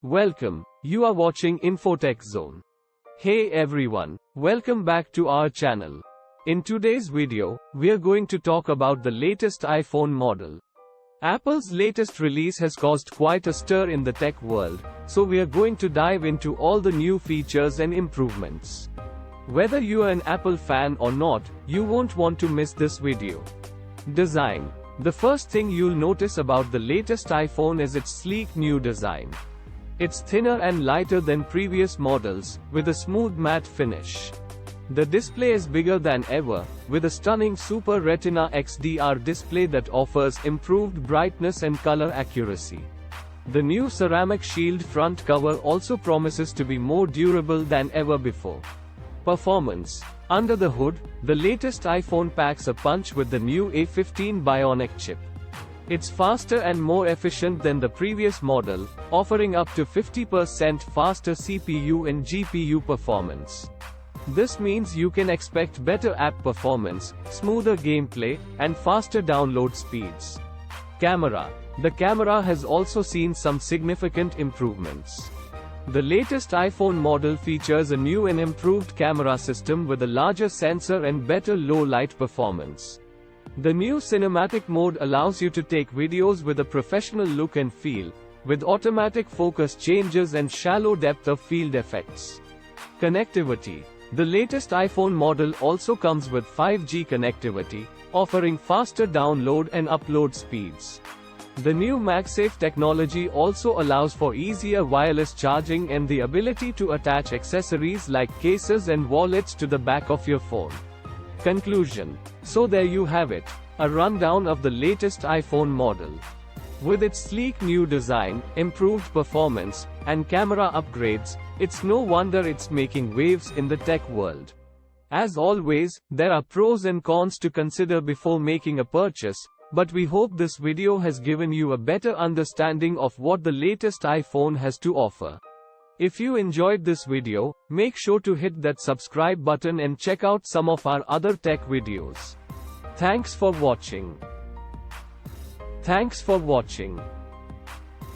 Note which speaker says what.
Speaker 1: Welcome, you are watching Infotech Zone. Hey everyone, welcome back to our channel. In today's video, we are going to talk about the latest iPhone model. Apple's latest release has caused quite a stir in the tech world, so we are going to dive into all the new features and improvements. Whether you are an Apple fan or not, you won't want to miss this video. Design. The first thing you'll notice about the latest iPhone is its sleek new design. It's thinner and lighter than previous models, with a smooth matte finish. The display is bigger than ever, with a stunning Super Retina XDR display that offers improved brightness and color accuracy. The new ceramic shield front cover also promises to be more durable than ever before. Performance. Under the hood, the latest iPhone packs a punch with the new A15 Bionic chip. It's faster and more efficient than the previous model, offering up to 50% faster CPU and GPU performance. This means you can expect better app performance, smoother gameplay, and faster download speeds. Camera. The camera has also seen some significant improvements. The latest iPhone model features a new and improved camera system with a larger sensor and better low-light performance. The new cinematic mode allows you to take videos with a professional look and feel, with automatic focus changes and shallow depth of field effects. Connectivity. The latest iPhone model also comes with 5G connectivity, offering faster download and upload speeds. The new MagSafe technology also allows for easier wireless charging and the ability to attach accessories like cases and wallets to the back of your phone. Conclusion. So there you have it, a rundown of the latest iPhone model. With its sleek new design, improved performance, and camera upgrades, it's no wonder it's making waves in the tech world. As always, there are pros and cons to consider before making a purchase, but we hope this video has given you a better understanding of what the latest iPhone has to offer. If you enjoyed this video, make sure to hit that subscribe button and check out some of our other tech videos. Thanks for watching.